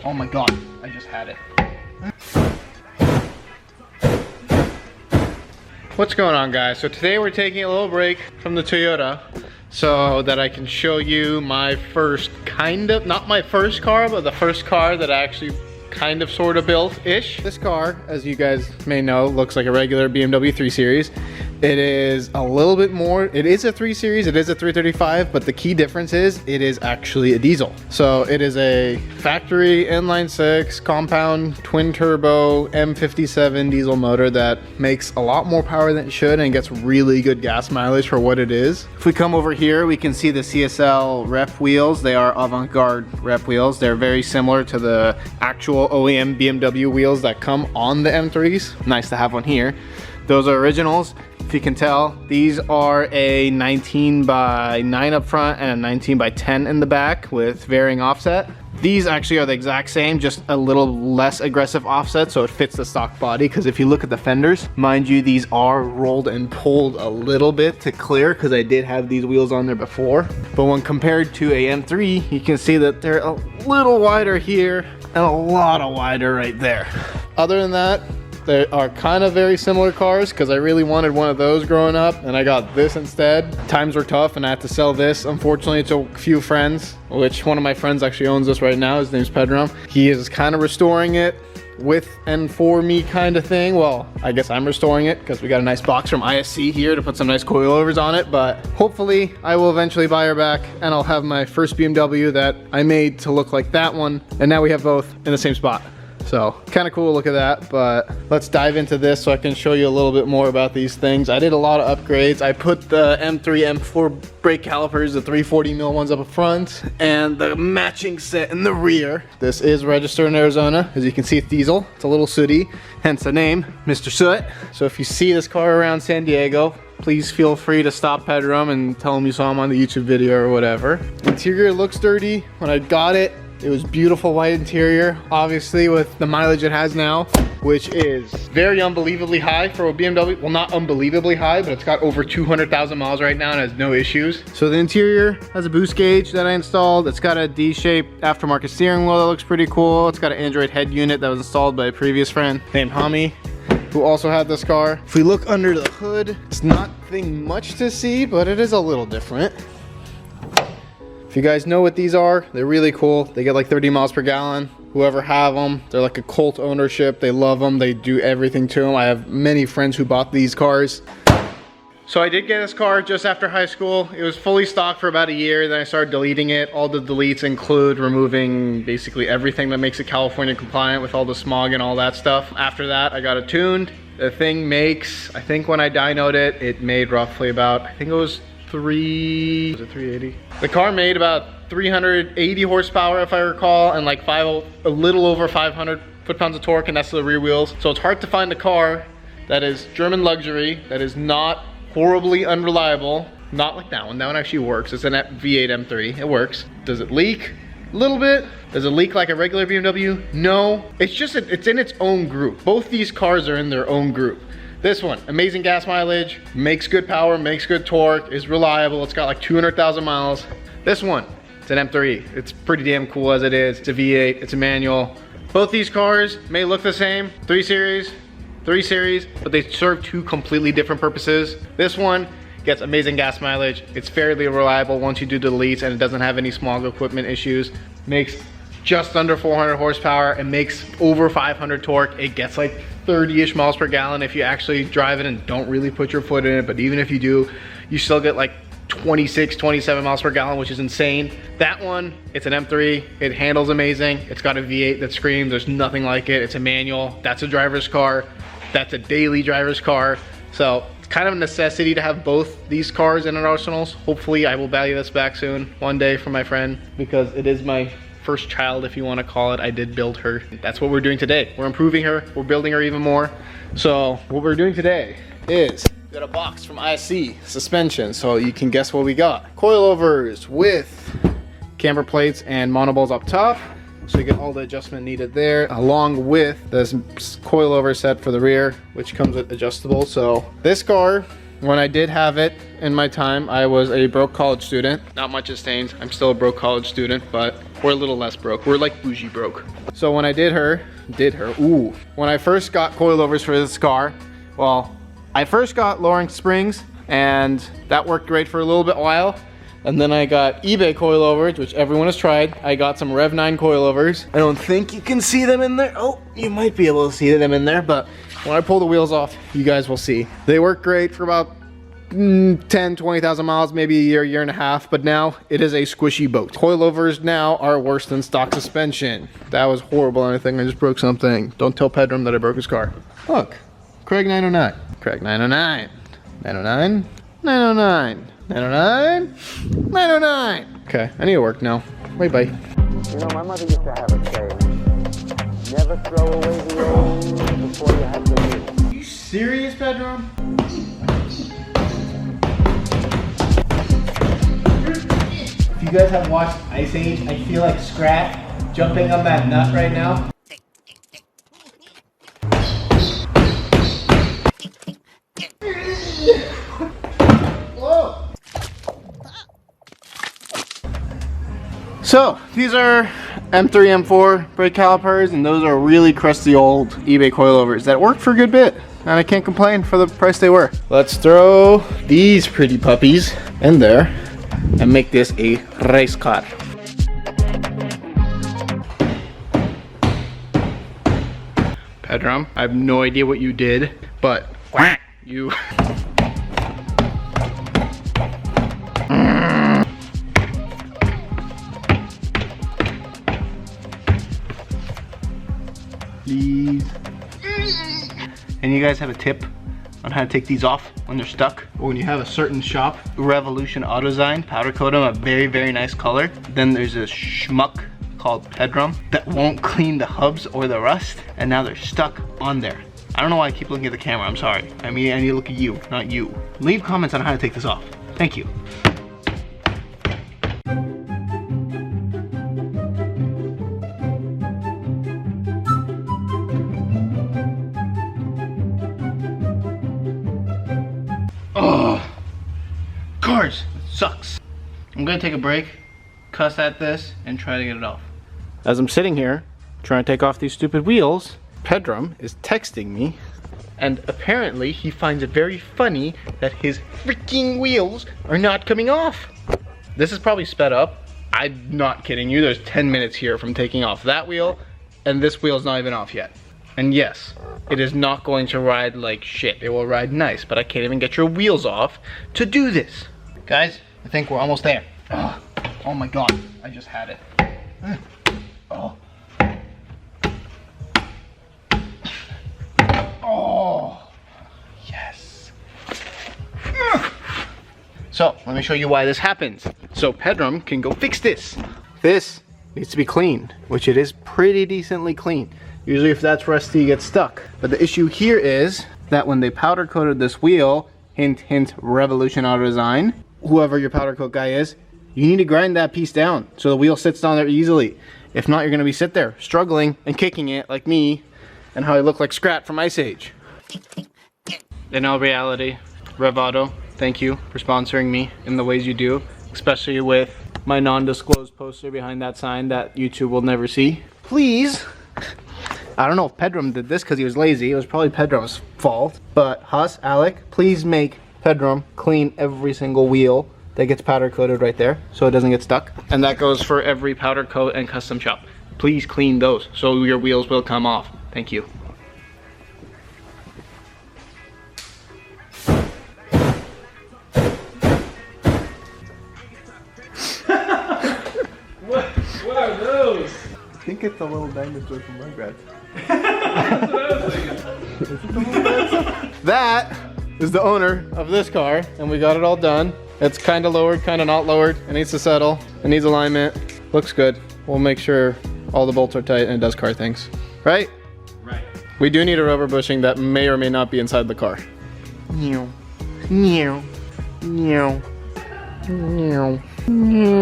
Oh my god, I just had it. What's going on, guys? So today we're taking a little break from the Toyota so that I can show you my first not my first car, but the first car that I actually kind of sort of built-ish. This car, as you guys may know, looks like a regular BMW 3 Series. It is a little bit more, it is a 3 Series, it is a 335, but the key difference is it is actually a diesel. So it is a factory inline 6 compound twin turbo M57 diesel motor that makes a lot more power than it should and gets really good gas mileage for what it is. If we come over here, we can see the CSL rep wheels. They are avant-garde rep wheels. They're very similar to the actual OEM BMW wheels that come on the M3s. Nice to have one here. Those are originals. If you can tell, these are a 19x9 up front and a 19x10 in the back with varying offset. These actually are the exact same, just a little less aggressive offset, so it fits the stock body. Because if you look at the fenders, mind you, these are rolled and pulled a little bit to clear because I did have these wheels on there before. But when compared to a M3, you can see that they're a little wider here and a lot wider right there. Other than that, they are kind of very similar cars because I really wanted one of those growing up and I got this instead. Times were tough and I had to sell this, unfortunately, to a few friends, which one of my friends actually owns this right now. His name's Pedram. He is kind of restoring it with and for me kind of thing. Well, I guess I'm restoring it because we got a nice box from ISC here to put some nice coilovers on it, but hopefully I will eventually buy her back and I'll have my first BMW that I made to look like that one, and now we have both in the same spot. So kind of cool, look at that. But let's dive into this so I can show you a little bit more about these things. I did a lot of upgrades. I put the M3 M4 brake calipers, the 340mm ones up front, and the matching set in the rear. This is registered in Arizona. As you can see, it's diesel. It's a little sooty, hence the name, Mr. Soot. So if you see this car around San Diego, please feel free to stop Pedram and tell him you saw him on the YouTube video or whatever. Interior looks dirty. When I got it, it was beautiful white interior, obviously with the mileage it has now, which is very unbelievably high for a BMW. Well, not unbelievably high, but it's got over 200,000 miles right now and has no issues. So the interior has a boost gauge that I installed. It's got a D-shaped aftermarket steering wheel that looks pretty cool. It's got an Android head unit that was installed by a previous friend named Hami, who also had this car. If we look under the hood, it's nothing much to see, but it is a little different. If you guys know what these are, they're really cool. They get like 30 miles per gallon. Whoever have them, they're like a cult ownership. They love them. They do everything to them. I have many friends who bought these cars. So I did get this car just after high school. It was fully stocked for about a year. Then I started deleting it. All the deletes include removing basically everything that makes it California compliant with all the smog and all that stuff. After that, I got it tuned. The thing makes, I think when I dynoed it, it made roughly about, I think it was 380. The car made about 380 horsepower if I recall, and like a little over 500 foot-pounds of torque, and that's the rear wheels. So it's hard to find a car that is German luxury, that is not horribly unreliable. Not like that one. That one actually works. It's an V8 M3. It works. Does it leak? A little bit. Does it leak like a regular BMW? No. It's just, it's in its own group. Both these cars are in their own group. This one, amazing gas mileage, makes good power, makes good torque, is reliable. It's got like 200,000 miles. This one, it's an M3. It's pretty damn cool as it is. It's a V8, it's a manual. Both these cars may look the same, 3 Series, but they serve two completely different purposes. This one gets amazing gas mileage. It's fairly reliable once you do the deletes, and it doesn't have any smog equipment issues. Makes just under 400 horsepower and makes over 500 torque. It gets like 30-ish miles per gallon if you actually drive it and don't really put your foot in it, but even if you do, you still get like 26, 27 miles per gallon, which is insane. That one, it's an M3. It handles amazing. It's got a V8 that screams. There's nothing like it. It's a manual. That's a driver's car. That's a daily driver's car. So it's kind of a necessity to have both these cars in our arsenals. Hopefully I will value this back soon, one day, for my friend, because it is my first child, if you want to call it. I did build her. That's what we're doing today. We're improving her. We're building her even more. So what we're doing today is got a box from ISC suspension, so you can guess what we got. Coilovers with camber plates and monoballs up top, so you get all the adjustment needed there, along with this coilover set for the rear, which comes with adjustable. So this car When I did have it in my time, I was a broke college student. Not much has changed. I'm still a broke college student, but we're a little less broke. We're like bougie broke. So when I when I first got coilovers for this car, well, I first got lowering springs and that worked great for a little bit while. And then I got eBay coilovers, which everyone has tried. I got some Rev 9 coilovers. I don't think you can see them in there. Oh, you might be able to see them in there, but when I pull the wheels off, you guys will see. They work great for about 10, 20,000 miles, maybe a year and a half, but now it is a squishy boat. Coilovers now are worse than stock suspension. That was horrible, and I think I just broke something. Don't tell Pedram that I broke his car. Look, Craig 909. Craig 909. 909. 909. 909. 909. Okay, I need to work now. Bye-bye. You know, my mother used to have a saying, never throw away the old before you have the new. Are you serious, Pedram? If you guys have watched Ice Age, I feel like Scrat jumping on that nut right now. Whoa! So, these are M3, M4 brake calipers, and those are really crusty old eBay coilovers that work for a good bit, and I can't complain for the price they were. Let's throw these pretty puppies in there and make this a race car. Pedram, I have no idea what you did, but you... Please. And you guys have a tip on how to take these off when they're stuck, or when you have a certain shop? Revolution AutoZine powder coat them a very, very nice color. Then there's a schmuck called Pedram that won't clean the hubs or the rust, and now they're stuck on there. I don't know why I keep looking at the camera, I'm sorry. I mean, I need to look at you, not you. Leave comments on how to take this off. Thank you. Oh, cars sucks. I'm gonna take a break, cuss at this, and try to get it off. As I'm sitting here trying to take off these stupid wheels, Pedram is texting me, and apparently he finds it very funny that his freaking wheels are not coming off. This is probably sped up. I'm not kidding you. There's 10 minutes here from taking off that wheel, and this wheel's not even off yet. And yes, it is not going to ride like shit. It will ride nice, but I can't even get your wheels off to do this. Guys, I think we're almost there. Oh my God, I just had it. Oh. Oh, yes. So, let me show you why this happens. So Pedram can go fix this. This needs to be cleaned, which it is pretty decently clean. Usually if that's rusty, you get stuck. But the issue here is that when they powder coated this wheel, hint, hint, Revolution AutoZine, whoever your powder coat guy is, you need to grind that piece down so the wheel sits down there easily. If not, you're gonna be sit there struggling and kicking it like me and how I look like Scrat from Ice Age. In all reality, Rev Auto, thank you for sponsoring me in the ways you do, especially with my non-disclosed poster behind that sign that YouTube will never see. Please. I don't know if Pedram did this because he was lazy. It was probably Pedram's fault. But Huss, Alec, please make Pedram clean every single wheel that gets powder coated right there so it doesn't get stuck. And that goes for every powder coat and custom shop. Please clean those so your wheels will come off. Thank you. What are those? I think it's a little dinosaur from Rugrats. That's what I was thinking. That is the owner of this car, and we got it all done. It's kind of lowered, kind of not lowered. It needs to settle. It needs alignment. Looks good. We'll make sure all the bolts are tight and it does car things. Right? Right. We do need a rubber bushing that may or may not be inside the car. Meow. Meow. Meow. Meow. Meow.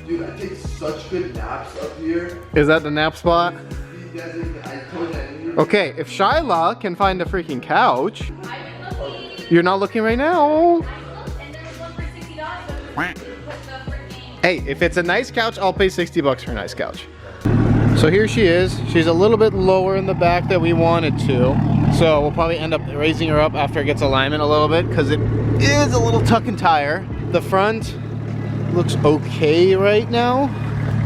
Dude, I take such good naps up here. Is that the nap spot? I told you I needed Okay, if Shyla can find a freaking couch. I've been looking. You're not looking right now. And there's one for $60. Hey, if it's a nice couch, I'll pay 60 bucks for a nice couch. So here she is. She's a little bit lower in the back than we wanted to. So we'll probably end up raising her up after it gets alignment a little bit because it is a little tuck and tire. The front looks okay right now.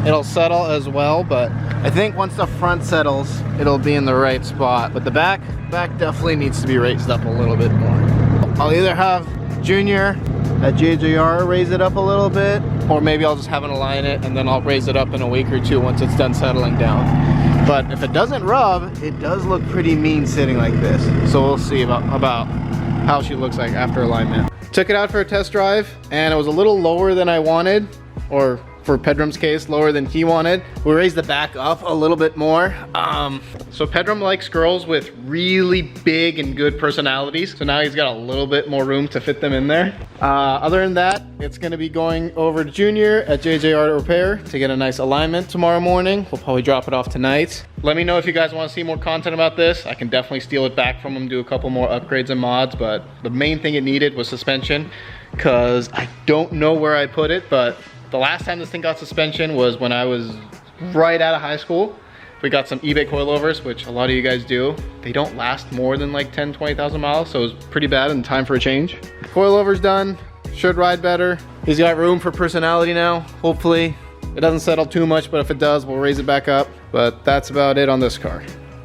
It'll settle as well, but I think once the front settles, it'll be in the right spot. But the back definitely needs to be raised up a little bit more. I'll either have Junior at JJR raise it up a little bit, or maybe I'll just have it align it and then I'll raise it up in a week or two once it's done settling down. But if it doesn't rub, it does look pretty mean sitting like this. So we'll see about how she looks like after alignment. Took it out for a test drive and it was a little lower than I wanted, or for Pedrum's case, lower than he wanted. We raised the back up a little bit more. So Pedrum likes girls with really big and good personalities. So now he's got a little bit more room to fit them in there. Other than that, it's gonna be going over to Junior at JJR Repair to get a nice alignment tomorrow morning. We'll probably drop it off tonight. Let me know if you guys wanna see more content about this. I can definitely steal it back from him, do a couple more upgrades and mods, but the main thing it needed was suspension, because I don't know where I put it, but the last time this thing got suspension was when I was right out of high school. We got some eBay coilovers, which a lot of you guys do. They don't last more than like 10, 20,000 miles, so it was pretty bad and time for a change. Coilovers done, should ride better. He's got room for personality now, hopefully. It doesn't settle too much, but if it does, we'll raise it back up. But that's about it on this car.